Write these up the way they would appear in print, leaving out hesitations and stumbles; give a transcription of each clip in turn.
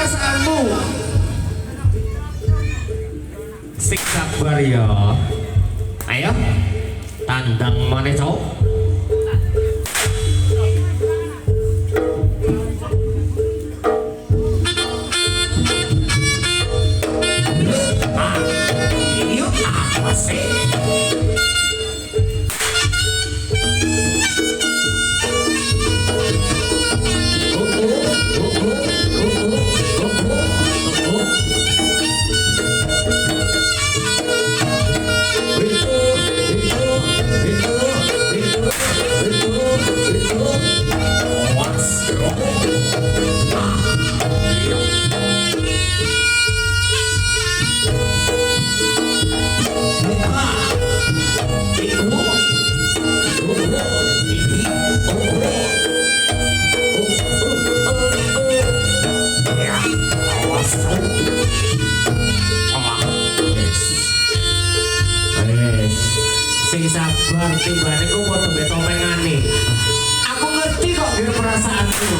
perasaanmu. Sing sabar ya. Ayo, tandang mana cowok? Yuk, apa sih? Sing sabar timbane ku padha mbek topengane. Aku ngerti kok biar perasaanku.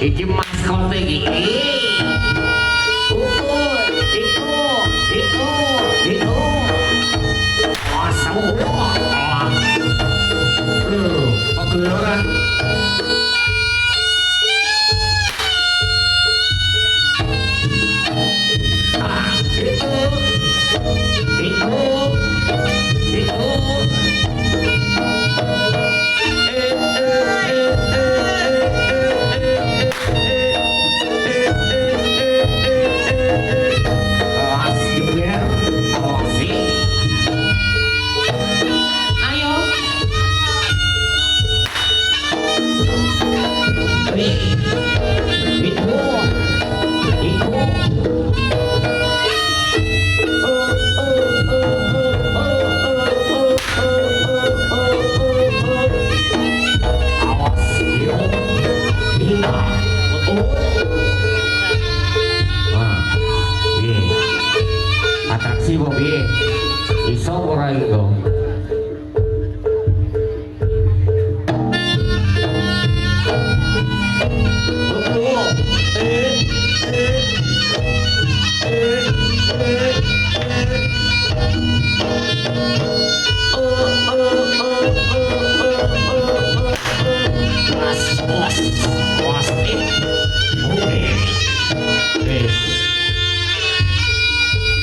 Iki maskote iki. Itu. Asal. Pagelaran. Atraksi Bobi iso ora iso.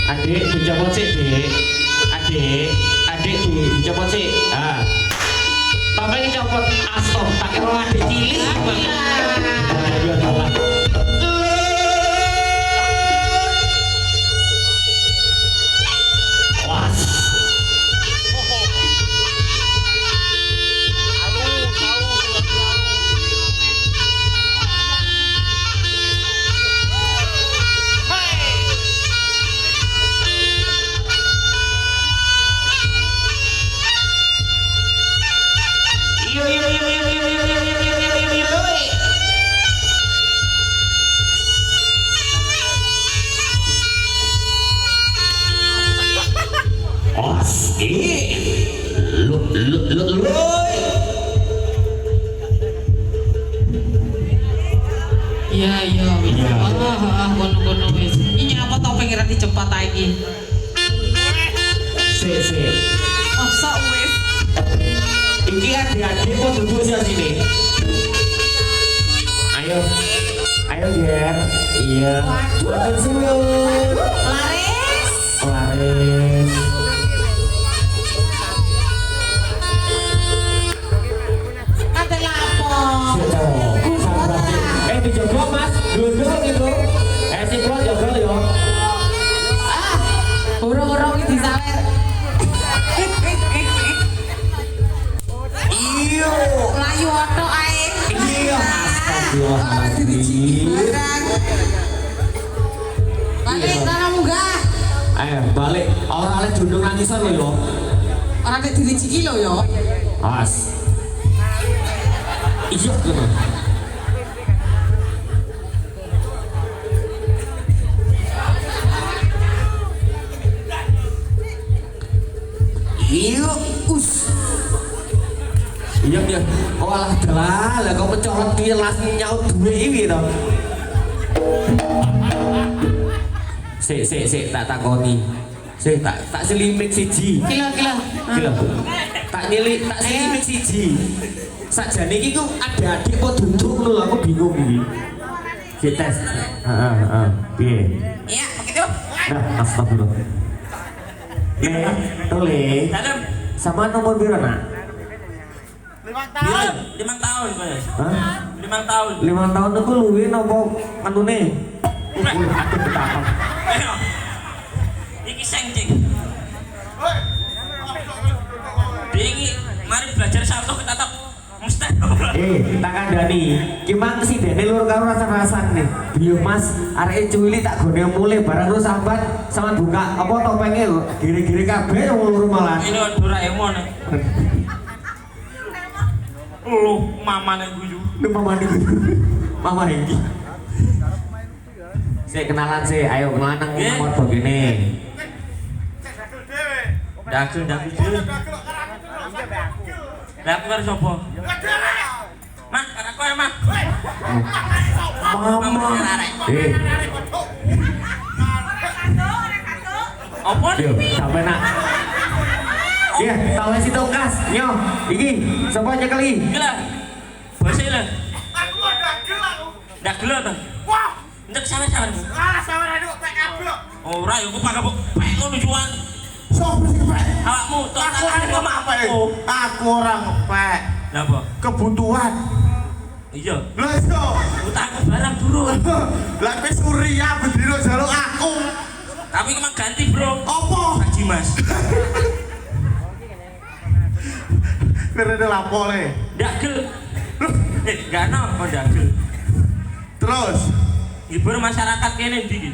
Adik dijawab sih, adik dijawab sih. Ah, Bapak ini copot asom, pakai orang adik cilik. Iya iya. Kono wis. Ini apa topeng ora dicepat ae iki. Sik. Masa wis. Iki adik-adik kok duduk sini. Ayo Ger. Iya. Matur suwun. Laris. Kate lapo. Dijogo Mas, dulu gitu. Sing kuat jogo yo. Urung-urung iki disawer. Iyo. Layu otok ae. Iya. Astagfirullahaladzim. Balik kana munggah. Ayo balik. Ora oleh jundung nangisan lho yo. Ora nek dirijiki lho yo. As. Iya ngono. Iyo, Iya. Oh alah dalah, lah kok mencolot ki langsung nyaut duwe iki to. Sik tak takoni. Sik tak selimik siji. Kilo. Tak selimik siji. Sakjane iki ku adik-adik kok duduk ngono lho, aku bingung iki. Sik tes. Heeh. Piye? Iya, begitu. Nah, astagfirullah. Tole. Sama nomor berapa nak? 5 tahun. 5 tahun, Mas. Hah? 5 tahun. 5 tahun itu luwe nopo anune? Aku betapa. Ayo. Iki sengcing. Iki mari belajar Sabtu kita tak mesti. Tak kandani. Ki mang si dene lur karo rasa-rasan nih. Biyo Mas, areke cuwili tak gone mulai barang lu sambat sama buka apa topenge kok gire-gire kabeh wong loro malah. Ini Doraemon. Lu mamane guyu. Lu mama nih. Mama iki. Saya kenalan sih, ayo kenalan nang nomor begini. Dagel dhewe. Lah aku karo sapa? Mak, karo aku ya, Mak. Mama. Apa? Yo, sampai nak. Iya, tahu si tongkas. Yo, iki, sapa nyekeli? Gila. Bose lho. Aku dagel aku. Dagel to. Wah, Ndek sawer-sawer. sawer aduk pek kabeh. Ora yo kok pakai pek ngono juan. Sopo sing pek? Awakmu tok Aku ora ngepek. Aku ora ngepek. Lah apa? Kebutuhan. Iya. Lha iso. Utangku barang turun. Lah kowe Surya bendino jaluk aku. Tapi emang ganti, Bro. Apa? Haji Mas. Kene lapo le. Dagel. Gak ono dagel. Terus Hibur masyarakat kene ndi iki?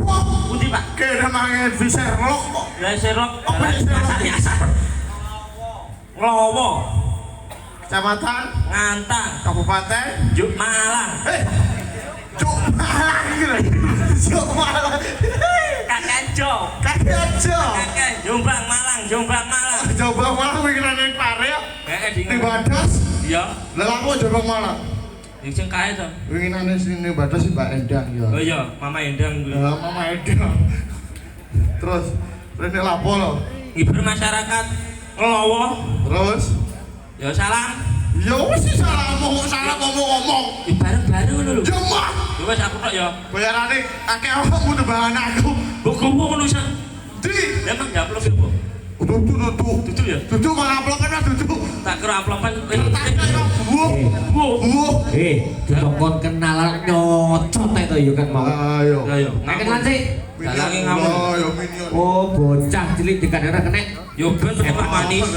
Wah, Pundi, Pak? kene mangen bisa Sherlock kok. Lah Sherlock Apa jalan Sherlock? biasa. Nglowo, Kecamatan Ngantang, Kabupaten Juk Malang. Cuk Malang gitu. Cuk Malang. Kakek Jo. Kakek aja. Kakek Jombang Malang, Jombang Malang. Coba Malang pikiran ning pare ya. Di Ning Badas. Iya. Lah aku coba Malang. Iki sing kae to. Winginane sini Badas si Mbak Endang ya. Oh iya, Mama Endang kuwi. Ya Mama Endang. Terus rene lapo lho. Hibur masyarakat nglowo. Terus Ya salam. ya wis salah ngomong. Bareng-bareng ngono lho. Jemah. Ya wis aku tok ya. Bayarane akeh awakmu nembangan aku. Bukumu ngono sak. Di. Emang gak perlu sih, Bu. Dudu ya. Dudu malah amplokan dudu. Tak kira amplopan. Wuh. Dikon kenalan nyocot itu yo kan mau. Ayo. Ayo. Nek kenalan sih. Dalange ngamun. Yo minion. Oh, bocah cilik dikandara kenek. Yo ben pakai manis.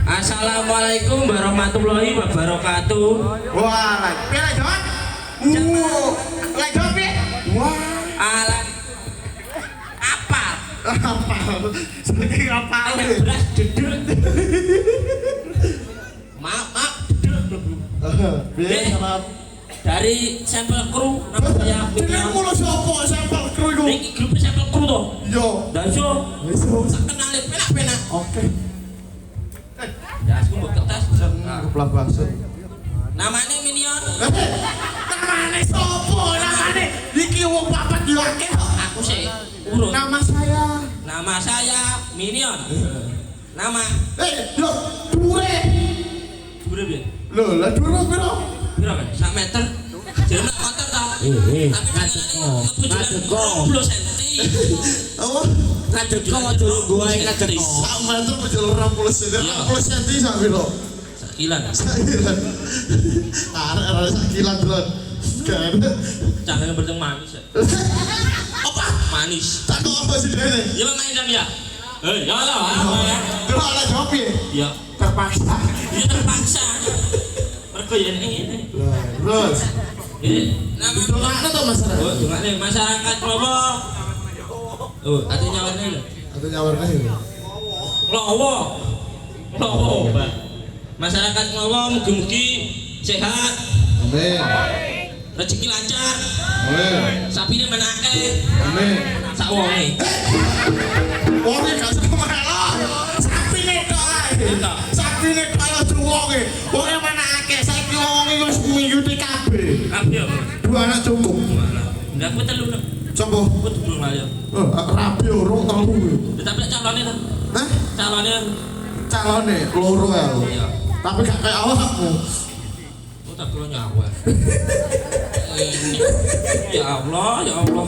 Assalamualaikum warahmatullahi wabarakatuh. Wah, lek piye lek jawab? Lek jawab piye? Wah. Alat apa? Apa? Saking apa? Ayam beras dedek. Maaf, dedek. Piye sama Dari sampel kru nama saya Jeneng Minion. mulo sapa sampel kru iku? Iki grup sampel kru to. Yo. Dan so Wis. sak kenale penak-penak. Oke. Ya aku mbok kertas. Keplak bangsat. Namanya Minion. Namane sopo? Namane iki wong papat yo akeh kok. Aku sih urut. Nama saya. Nama saya Minion. Nama Yo, dure. Dure piye? Lho, lah dure piro? Piro kan? 1 meter. Jeneng motor ta. Tapi ngadeko. 20 cm. Apa? Ngadeko dulu gua ngadeko. Sama itu penjual 20 cm. 20 cm sak piro? Sakilan. Sakilan. Arek sakilan dron. Kan. Jangan bertemu manis. Ya. Apa? Manis. Tak kok apa sih dene? Ya main jam ya. Ya lah. Terus ala jawab ya? Ya Terpaksa. ya terpaksa. Mergo ya ini. Terus. Nama Dongakno to masyarakat. Oh, dongakne masyarakat Klowo. Oh, artinya warna lho. Atau nyawarnya ya? Klowo. Klowo, Pak. Masyarakat Klowo mugi-mugi sehat, Amin. rezeki lancar, Amin. sapine menake, Amin. sak wonge. Wonge gak sama melok. Sapine tok ae. Sapine tok ayo wonge. Wonge mana akeh saiki wonge wis miyuti kabeh. Kabeh ya. Dua anak cukup. Ndak aku telu nek. Coba. Aku durung ayo. Rabi urung telu. Tapi calone ta. Hah? Calone Calone loro ya. iya. Tapi gak kayak awakmu. Oh, tak kira nyawa. Ya Allah, ya Allah.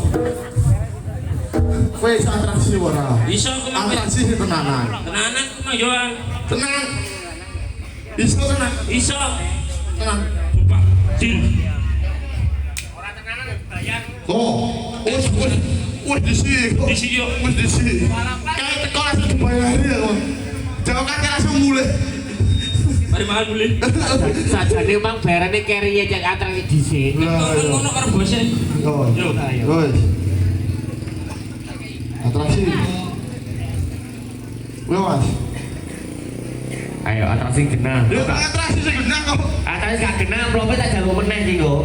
Kowe iso atraksi ora? Bisa aku mah. Atraksi tenanan. Tenanan aku mah yo. Tenang. Iso tenang. Iso. Tenang. Sumpah. Jin. Oh, wes disi. Disi yo. Wes disi. Kayak teko langsung dibayari ya, Bang. Jawab kan langsung mulai. Mari makan beli. Sajane mang barane keriye cek atraksi dhisik. Ngono karo bose. Oh, Yo. wes. Atraksi. Wes, Mas. Ayo atraksi genah. Yo atraksi sing genah kok. Atraksi gak genah mlope tak jalu meneh iki kok.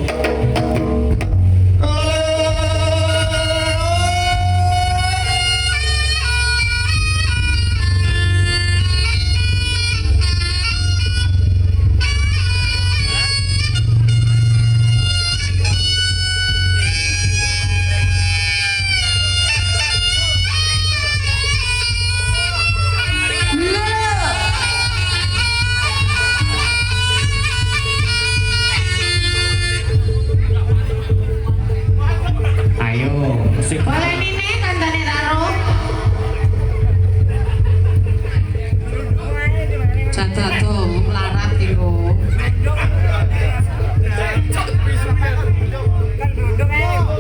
Ayo, sik. Boleh nih kandane karo. Jatuh tuh melarat iku.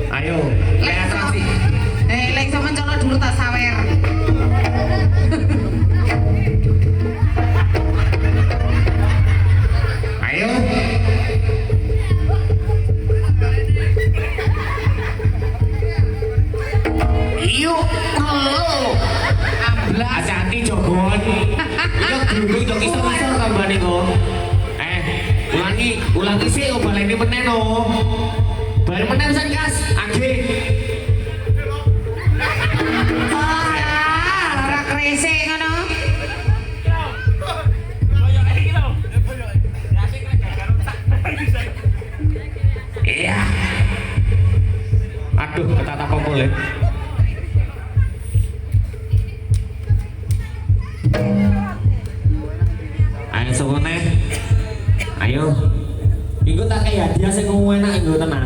Ayo, lek atraksi. Lek sampean colok dulu tak sawer. Ayo. Yuk, Amblas. hati-hati jogon. Iku glundung jok isor-isor tambane kok. Ulangi sih kok baleni meneh no. Bal meneh pisan kas. Age. Ora krese ngono. Iya. Aduh, ketata popol ya. Ayo sokone. Ayo. Iku tak kayak hadiah sing enak iku tenan.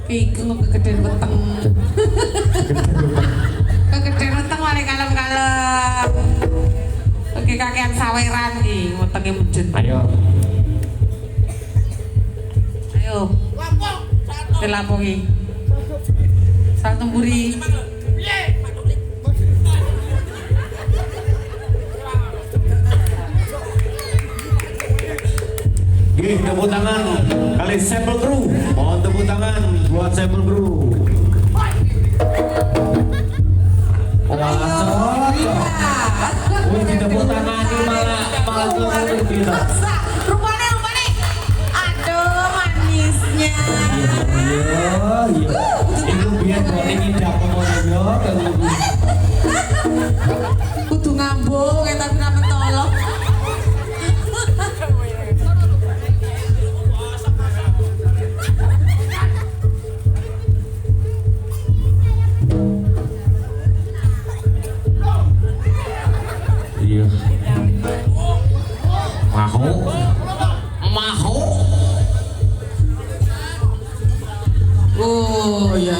Iku kegedean weteng. Kegedean weteng wale kalem-kalem. Oke kakean saweran iki, wetenge mujen. Ayo. Ayo. Lapo iki. Sang temburi. Gih, tepuk tangan kali sampel kru. Mohon tepuk tangan buat sampel kru. Wah, cocok. Wih, ditepuk tangan ini malah kru kita. Rupane. Aduh, manisnya. Iya. lambung kayak tapi ra mentolo. Iya. Maho. Oh, iya.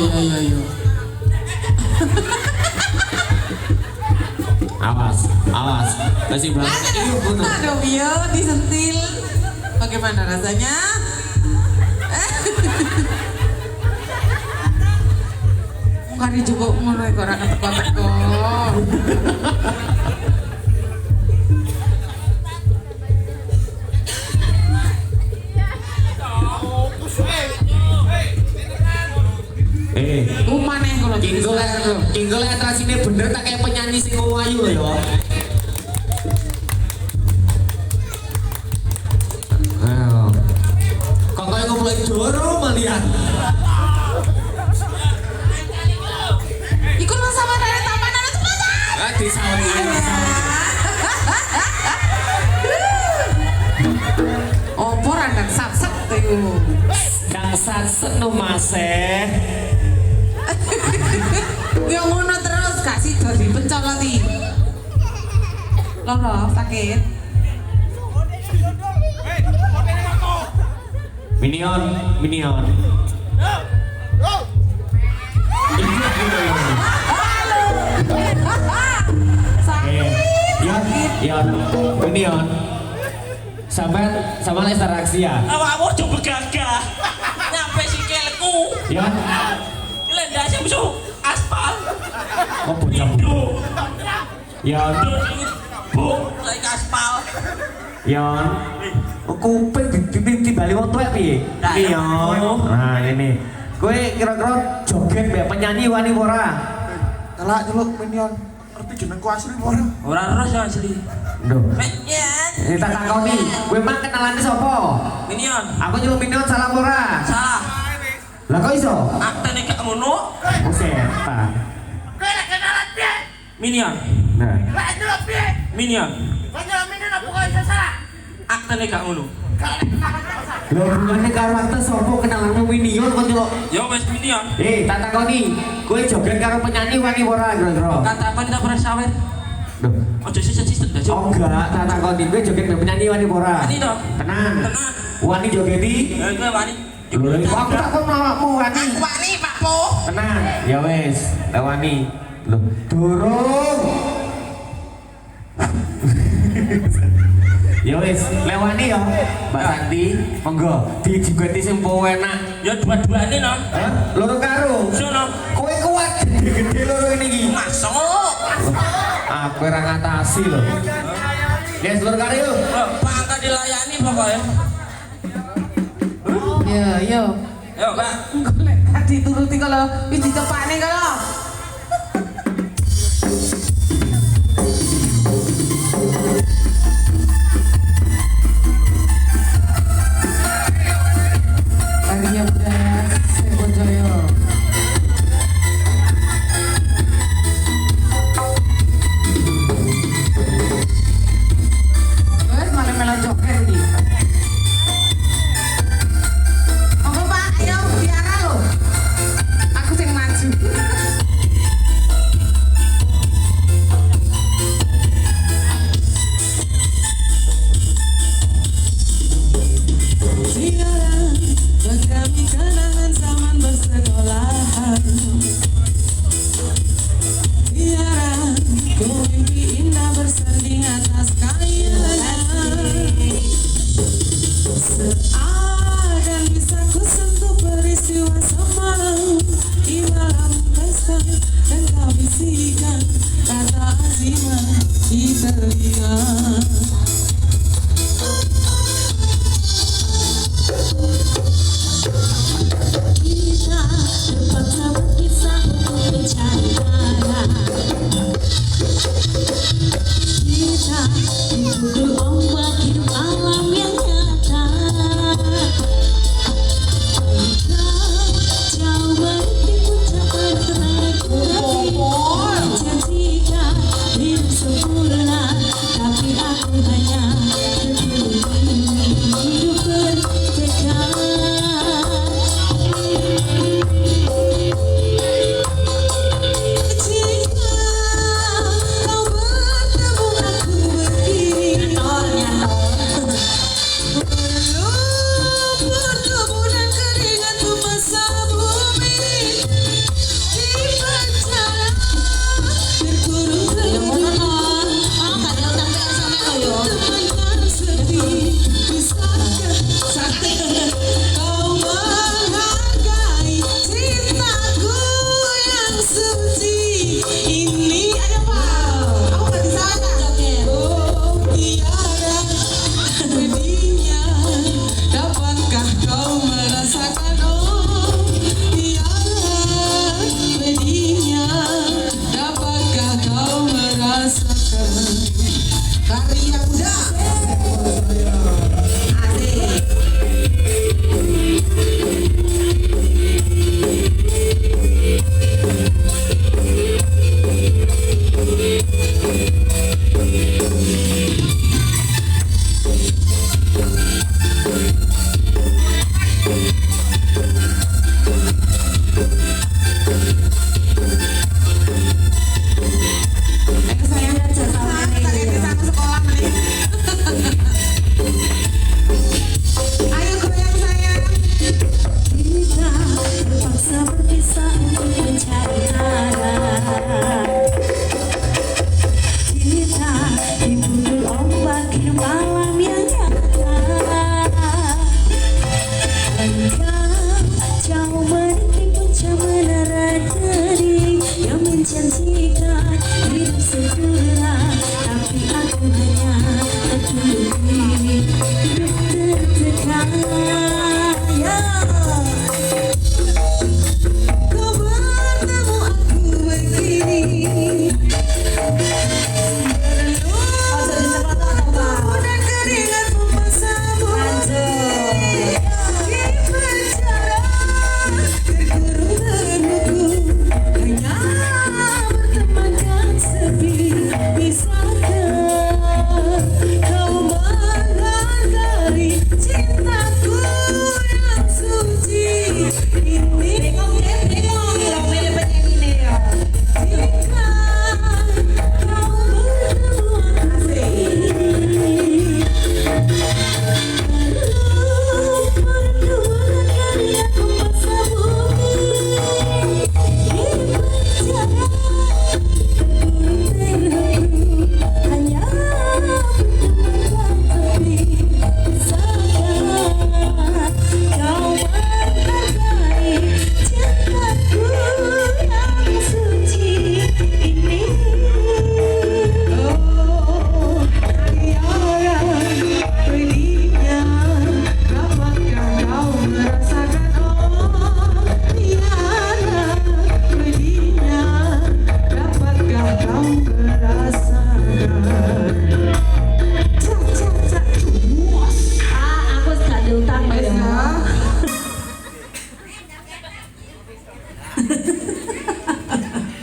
Awas. Masih banget. Aduh, Mio, disentil. Bagaimana rasanya? Muka dijubuk mulai orang teko-teko. Maneh kalau Kinggol atrasine bener tak kayak penyanyi sing ayu lho ya. Kok kayak ngomong Doro malian. Ikut lo sama dari taman anak sekolah. Disawi. Opor anak sat-sat tuh. Kang Satset no maseh. Yang ngono terus kasih jadi pencoloti. Loro sakit. Minion. Yon, Minion. Sama Lester Raksia. Awakmu coba gagah. Nyampe sikilku. Yon. Lendasnya musuh aspal. Oh bocah. Yon. Lagi aspal. Yon. Kuping di bali wong tuwek piye? Yon. Nah, ini. Kowe kira-kira joget mbek penyanyi wani ora? Telak nyeluk Minion. Ngerti jenengku asli ora? Ora ros ya asli. Duh. Minion. Ini tak takoni, kowe mang kenalane sapa? Minion. Aku nyeluk Minion salah ora? Salah. Lah kok iso? Aktene gak ngono. Setan. Kowe lek kenalan piye? Minion. Nah. Lek nyeluk piye? Minion. Kok nyeluk Minion apa kok iso salah? Aktene gak ngono. Lho hubungane karo akte sapa kenalanmu Minion kok nyeluk? Ya wes Minion. Tak takoni, kowe joget karo penyanyi wani ora kira-kira? Kata apa kita pernah sawer? Duh. Ojo sisik-sisik dah. Oh enggak, tak takoni kowe joget mbek penyanyi wani ora? Wani to. Tenan. Tenan. Wani jogeti? Kowe wani. Lho, aku tak kon awakmu wani. Wani Pak Po. Tenang, ya wes, lewani. Loh, durung. Ya wes, lewani ya, Mbak Santi. Monggo, dijogeti sing enak. Ya dua-duane no. Hah? Loro karo. Sono. Kowe kuat gede loro ini iki. Masuk. Aku ora ngatasi lho. Yes, loro karo yuk. Bangka dilayani pokoknya. Yo. Yo, Mbak. Golek tadi turuti kalau wis dicopane kalau. Parinya udah Sebojoyo. Wes malah melo joget iki. Apa Pak? Ayo biara lo. Aku sing maju.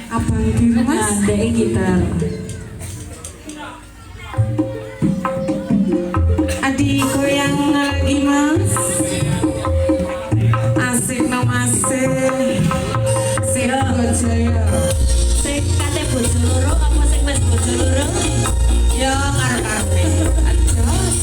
Abang biru mas. Ada gitar. Adik goyang lagi mas. Asik no masih. Sip gojaya. Sing kate bojo loro apa sing wis bojo loro? Ya karo-karoe. Ajos.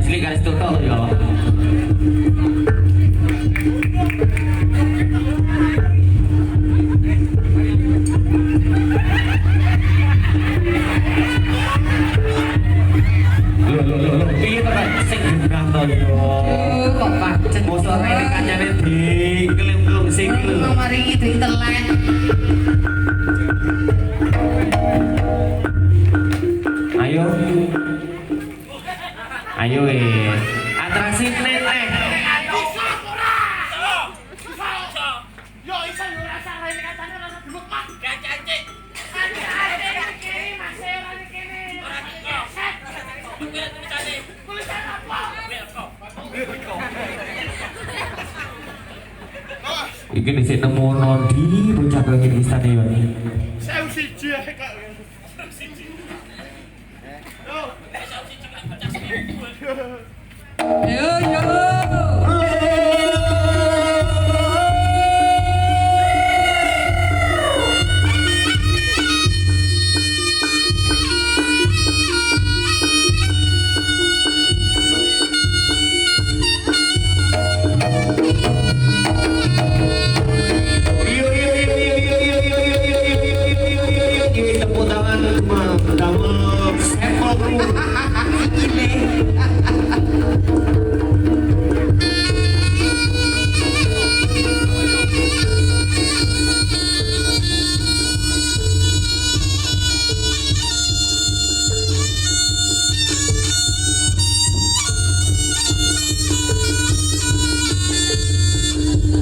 cilik garis tutok ya. Loh, piye to Pak sing genah to yo. Kok pacet. Mosok rene kancane di kelem-kelem sing lho. Mari iki ditelek. Ayo. Ayo atraksi nek. Yo iso yo rasa rene katane rasa duluk Pak. Gak Iki dhisik nemu di bocah kaya iki stadion. Saya siji ae kak. Yo. Tepuk tangan damel sampel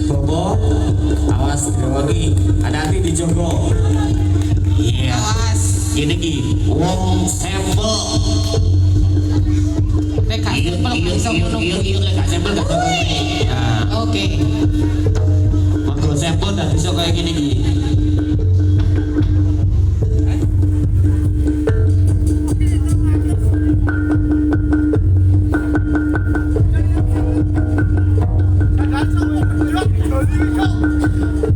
Bobo, awas direwangi, hati-hati dijogo. Iya, gini ki, wong sampel. Nek gak sampel gak iso ngono. Iya, gak sampel gak iso ngene. Nah, Oke. monggo sampel dan iso kayak gini ki. Gak